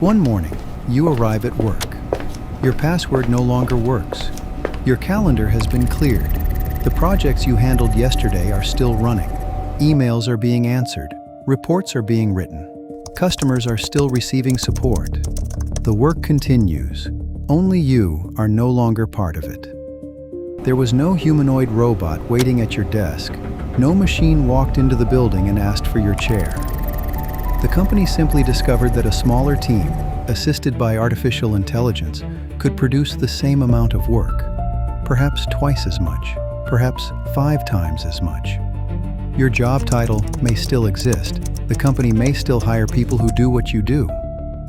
One morning, you arrive at work. Your password no longer works. Your calendar has been cleared. The projects you handled yesterday are still running. Emails are being answered. Reports are being written. Customers are still receiving support. The work continues. Only you are no longer part of it. There was no humanoid robot waiting at your desk. No machine walked into the building and asked for your chair. The company simply discovered that a smaller team, assisted by artificial intelligence, could produce the same amount of work. Perhaps twice as much, perhaps 5 times as much. Your job title may still exist. The company may still hire people who do what you do.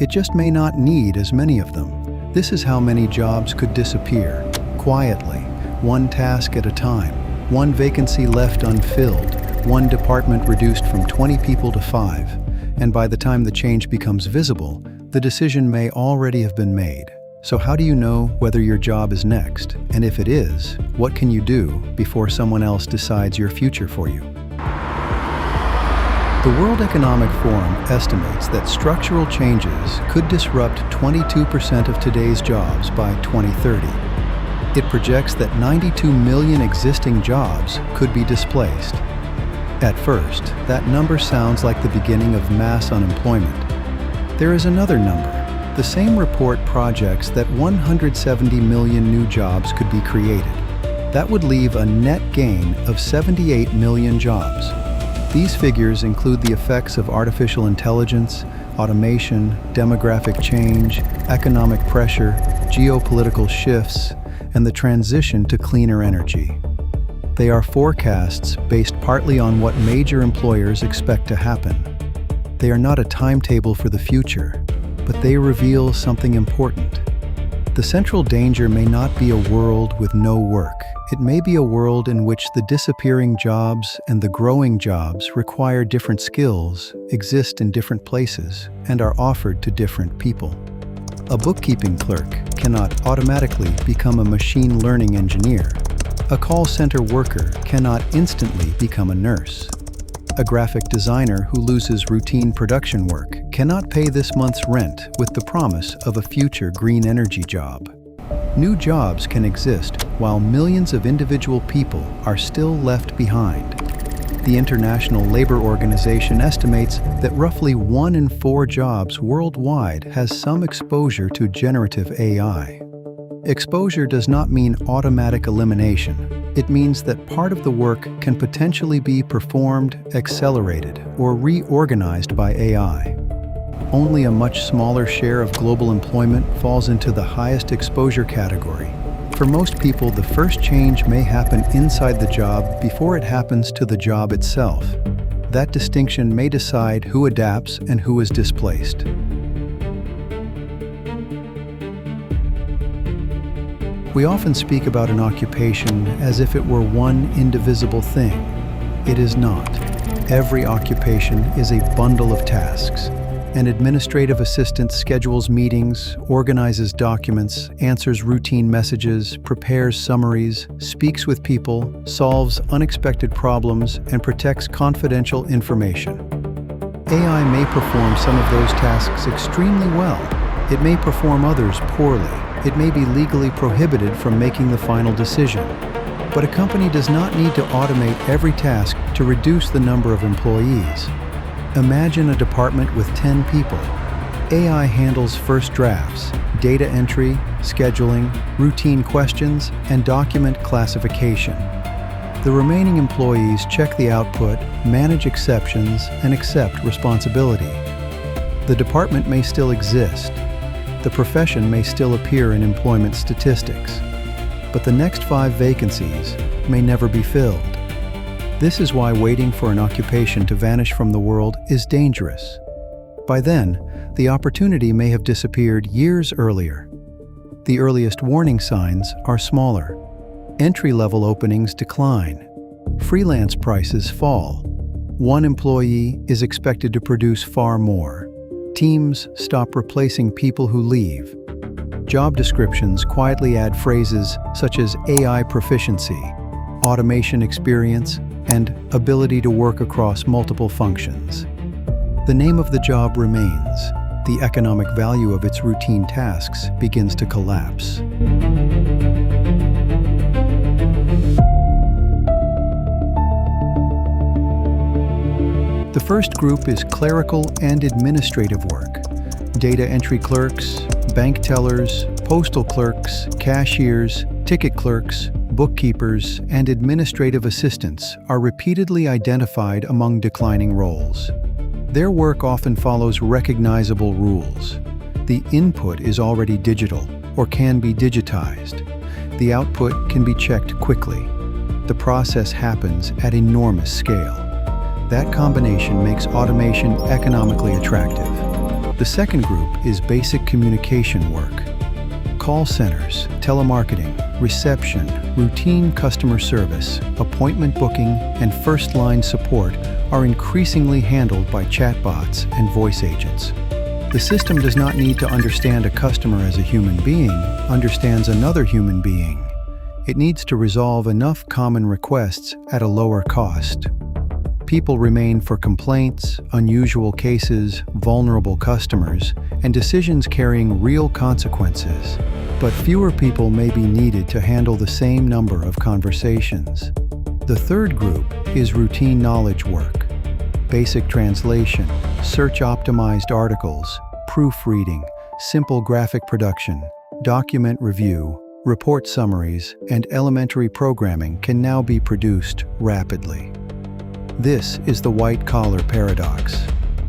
It just may not need as many of them. This is how many jobs could disappear, quietly, one task at a time, one vacancy left unfilled, one department reduced from 20 people to 5. And by the time the change becomes visible, the decision may already have been made. So how do you know whether your job is next? And if it is, what can you do before someone else decides your future for you? The World Economic Forum estimates that structural changes could disrupt 22% of today's jobs by 2030. It projects that 92 million existing jobs could be displaced. At first, that number sounds like the beginning of mass unemployment. There is another number. The same report projects that 170 million new jobs could be created. That would leave a net gain of 78 million jobs. These figures include the effects of artificial intelligence, automation, demographic change, economic pressure, geopolitical shifts, and the transition to cleaner energy. They are forecasts based partly on what major employers expect to happen. They are not a timetable for the future, but they reveal something important. The central danger may not be a world with no work. It may be a world in which the disappearing jobs and the growing jobs require different skills, exist in different places, and are offered to different people. A bookkeeping clerk cannot automatically become a machine learning engineer. A call center worker cannot instantly become a nurse. A graphic designer who loses routine production work cannot pay this month's rent with the promise of a future green energy job. New jobs can exist while millions of individual people are still left behind. The International Labor Organization estimates that roughly 1 in 4 jobs worldwide has some exposure to generative AI. Exposure does not mean automatic elimination. It means that part of the work can potentially be performed, accelerated, or reorganized by AI. Only a much smaller share of global employment falls into the highest exposure category. For most people, the first change may happen inside the job before it happens to the job itself. That distinction may decide who adapts and who is displaced. We often speak about an occupation as if it were one indivisible thing. It is not. Every occupation is a bundle of tasks. An administrative assistant schedules meetings, organizes documents, answers routine messages, prepares summaries, speaks with people, solves unexpected problems, and protects confidential information. AI may perform some of those tasks extremely well. It may perform others poorly. It may be legally prohibited from making the final decision. But a company does not need to automate every task to reduce the number of employees. Imagine a department with 10 people. AI handles first drafts, data entry, scheduling, routine questions, and document classification. The remaining employees check the output, manage exceptions, and accept responsibility. The department may still exist. The profession may still appear in employment statistics, but the next 5 vacancies may never be filled. This is why waiting for an occupation to vanish from the world is dangerous. By then, the opportunity may have disappeared years earlier. The earliest warning signs are smaller. Entry-level openings decline. Freelance prices fall. One employee is expected to produce far more. Teams stop replacing people who leave. Job descriptions quietly add phrases such as AI proficiency, automation experience, and ability to work across multiple functions. The name of the job remains, the economic value of its routine tasks begins to collapse. The first group is clerical and administrative work. Data entry clerks, bank tellers, postal clerks, cashiers, ticket clerks, bookkeepers, and administrative assistants are repeatedly identified among declining roles. Their work often follows recognizable rules. The input is already digital or can be digitized. The output can be checked quickly. The process happens at enormous scale. That combination makes automation economically attractive. The second group is basic communication work. Call centers, telemarketing, reception, routine customer service, appointment booking, and first-line support are increasingly handled by chatbots and voice agents. The system does not need to understand a customer as a human being, understands another human being. It needs to resolve enough common requests at a lower cost. People remain for complaints, unusual cases, vulnerable customers, and decisions carrying real consequences. But fewer people may be needed to handle the same number of conversations. The third group is routine knowledge work. Basic translation, search-optimized articles, proofreading, simple graphic production, document review, report summaries, and elementary programming can now be produced rapidly. This is the white-collar paradox.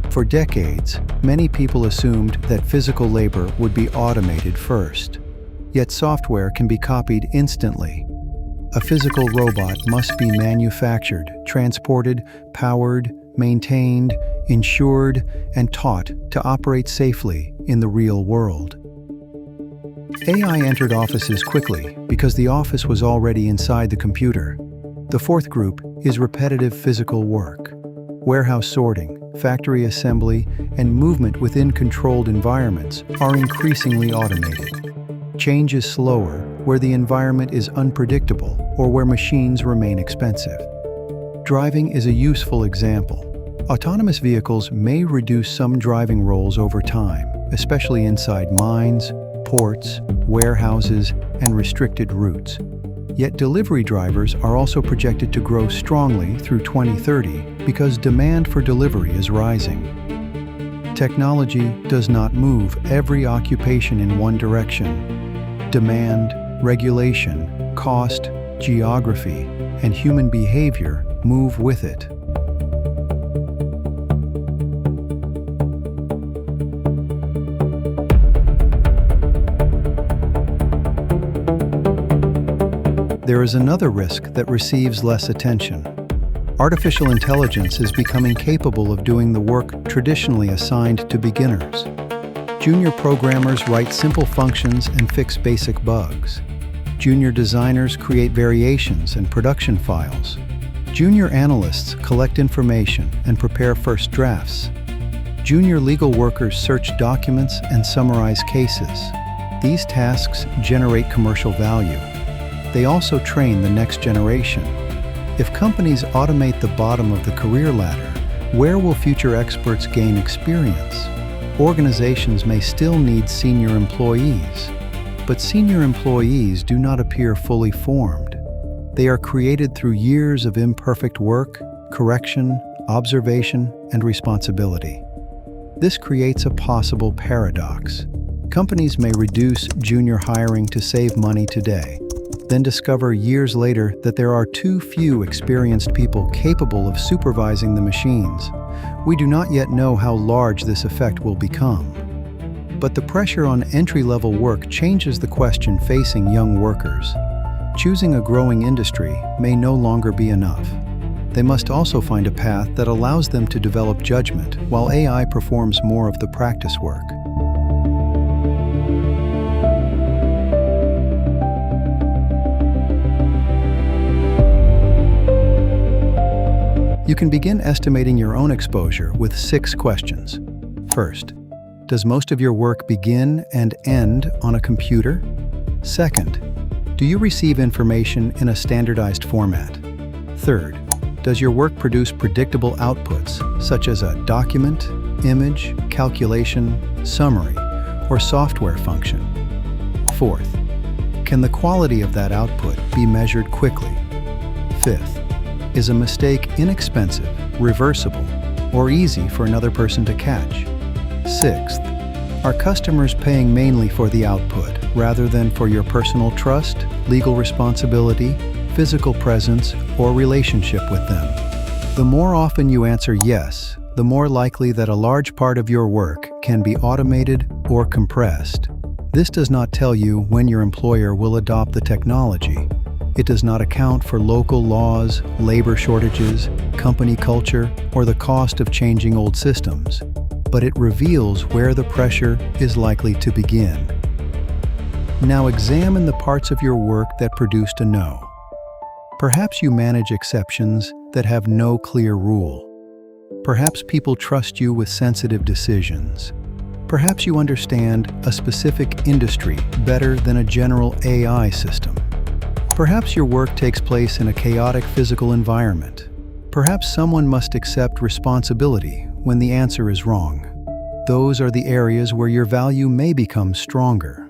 For decades, many people assumed that physical labor would be automated first. Yet software can be copied instantly. A physical robot must be manufactured, transported, powered, maintained, insured, and taught to operate safely in the real world. AI entered offices quickly because the office was already inside the computer. The fourth group is repetitive physical work. Warehouse sorting, factory assembly, and movement within controlled environments are increasingly automated. Change is slower where the environment is unpredictable or where machines remain expensive. Driving is a useful example. Autonomous vehicles may reduce some driving roles over time, especially inside mines, ports, warehouses, and restricted routes. Yet delivery drivers are also projected to grow strongly through 2030 because demand for delivery is rising. Technology does not move every occupation in one direction. Demand, regulation, cost, geography, and human behavior move with it. There is another risk that receives less attention. Artificial intelligence is becoming capable of doing the work traditionally assigned to beginners. Junior programmers write simple functions and fix basic bugs. Junior designers create variations and production files. Junior analysts collect information and prepare first drafts. Junior legal workers search documents and summarize cases. These tasks generate commercial value. They also train the next generation. If companies automate the bottom of the career ladder, where will future experts gain experience? Organizations may still need senior employees, but senior employees do not appear fully formed. They are created through years of imperfect work, correction, observation, and responsibility. This creates a possible paradox. Companies may reduce junior hiring to save money today, then discover years later that there are too few experienced people capable of supervising the machines. We do not yet know how large this effect will become. But the pressure on entry-level work changes the question facing young workers. Choosing a growing industry may no longer be enough. They must also find a path that allows them to develop judgment while AI performs more of the practice work. You can begin estimating your own exposure with 6 questions. First, does most of your work begin and end on a computer? Second, do you receive information in a standardized format? Third, does your work produce predictable outputs, such as a document, image, calculation, summary, or software function? Fourth, can the quality of that output be measured quickly? Fifth, is a mistake inexpensive, reversible, or easy for another person to catch? Sixth, are customers paying mainly for the output rather than for your personal trust, legal responsibility, physical presence, or relationship with them? The more often you answer yes, the more likely that a large part of your work can be automated or compressed. This does not tell you when your employer will adopt the technology. It does not account for local laws, labor shortages, company culture, or the cost of changing old systems, but it reveals where the pressure is likely to begin. Now examine the parts of your work that produced a no. Perhaps you manage exceptions that have no clear rule. Perhaps people trust you with sensitive decisions. Perhaps you understand a specific industry better than a general AI system. Perhaps your work takes place in a chaotic physical environment. Perhaps someone must accept responsibility when the answer is wrong. Those are the areas where your value may become stronger.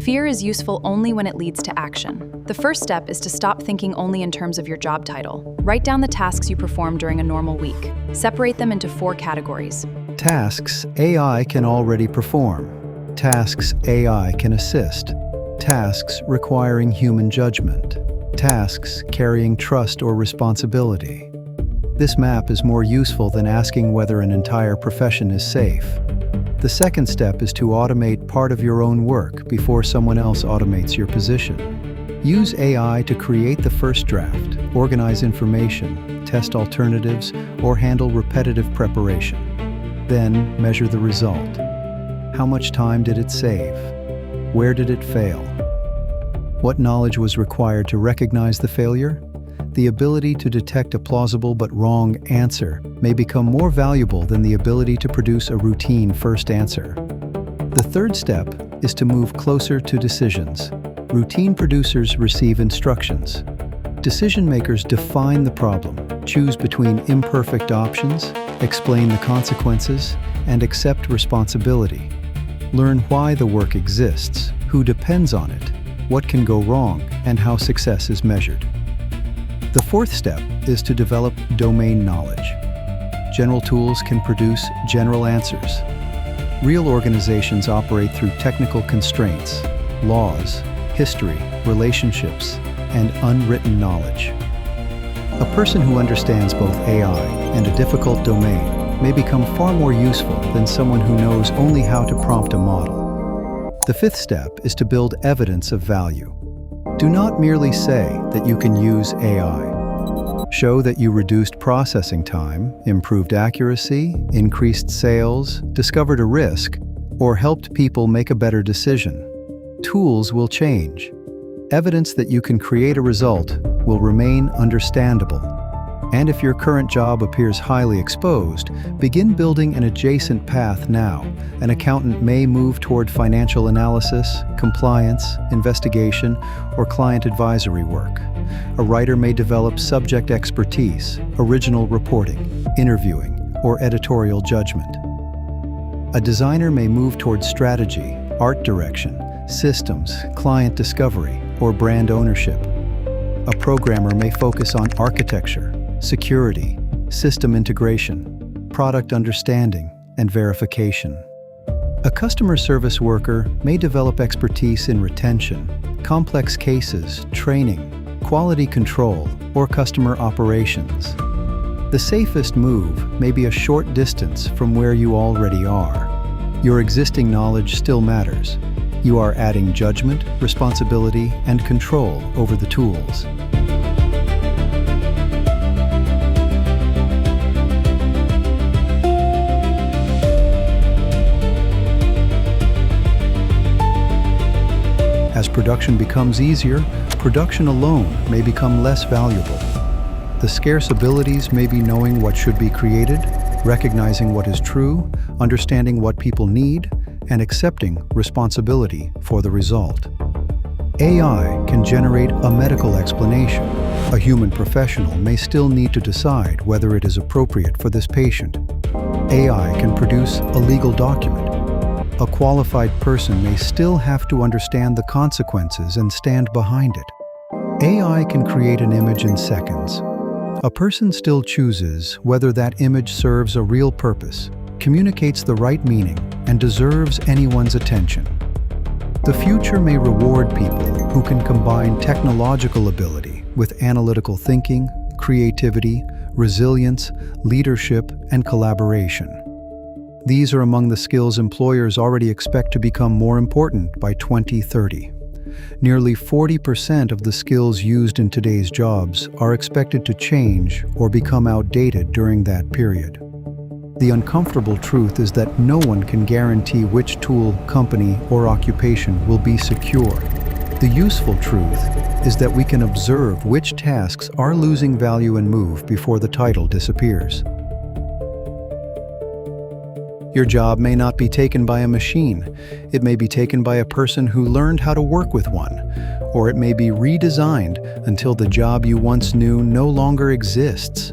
Fear is useful only when it leads to action. The first step is to stop thinking only in terms of your job title. Write down the tasks you perform during a normal week. Separate them into 4 categories. Tasks AI can already perform. Tasks AI can assist. Tasks requiring human judgment. Tasks carrying trust or responsibility. This map is more useful than asking whether an entire profession is safe. The second step is to automate part of your own work before someone else automates your position. Use AI to create the first draft, organize information, test alternatives, or handle repetitive preparation. Then measure the result. How much time did it save? Where did it fail? What knowledge was required to recognize the failure? The ability to detect a plausible but wrong answer may become more valuable than the ability to produce a routine first answer. The third step is to move closer to decisions. Routine producers receive instructions. Decision makers define the problem, choose between imperfect options, explain the consequences, and accept responsibility. Learn why the work exists, who depends on it, what can go wrong, and how success is measured. The fourth step is to develop domain knowledge. General tools can produce general answers. Real organizations operate through technical constraints, laws, history, relationships, and unwritten knowledge. A person who understands both AI and a difficult domain may become far more useful than someone who knows only how to prompt a model. The fifth step is to build evidence of value. Do not merely say that you can use AI. Show that you reduced processing time, improved accuracy, increased sales, discovered a risk, or helped people make a better decision. Tools will change. Evidence that you can create a result will remain understandable. And if your current job appears highly exposed, begin building an adjacent path now. An accountant may move toward financial analysis, compliance, investigation, or client advisory work. A writer may develop subject expertise, original reporting, interviewing, or editorial judgment. A designer may move toward strategy, art direction, systems, client discovery, or brand ownership. A programmer may focus on architecture, security, system integration, product understanding, and verification. A customer service worker may develop expertise in retention, complex cases, training, quality control, or customer operations. The safest move may be a short distance from where you already are. Your existing knowledge still matters. You are adding judgment, responsibility, and control over the tools. As production becomes easier, production alone may become less valuable. The scarce abilities may be knowing what should be created, recognizing what is true, understanding what people need, and accepting responsibility for the result. AI can generate a medical explanation. A human professional may still need to decide whether it is appropriate for this patient. AI can produce a legal document. A qualified person may still have to understand the consequences and stand behind it. AI can create an image in seconds. A person still chooses whether that image serves a real purpose, communicates the right meaning, and deserves anyone's attention. The future may reward people who can combine technological ability with analytical thinking, creativity, resilience, leadership, and collaboration. These are among the skills employers already expect to become more important by 2030. Nearly 40% of the skills used in today's jobs are expected to change or become outdated during that period. The uncomfortable truth is that no one can guarantee which tool, company, or occupation will be secure. The useful truth is that we can observe which tasks are losing value and move before the title disappears. Your job may not be taken by a machine. It may be taken by a person who learned how to work with one, or it may be redesigned until the job you once knew no longer exists.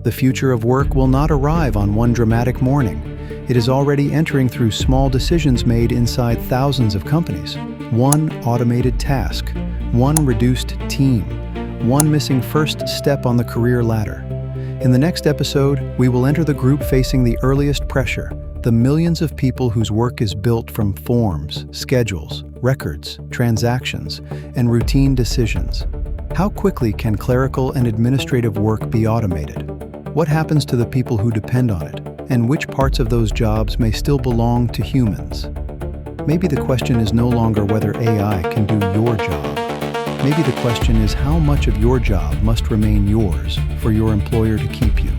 The future of work will not arrive on one dramatic morning. It is already entering through small decisions made inside thousands of companies. One automated task, one reduced team, one missing first step on the career ladder. In the next episode, we will enter the group facing the earliest pressure, the millions of people whose work is built from forms, schedules, records, transactions, and routine decisions. How quickly can clerical and administrative work be automated? What happens to the people who depend on it? And which parts of those jobs may still belong to humans? Maybe the question is no longer whether AI can do your job. Maybe the question is how much of your job must remain yours for your employer to keep you.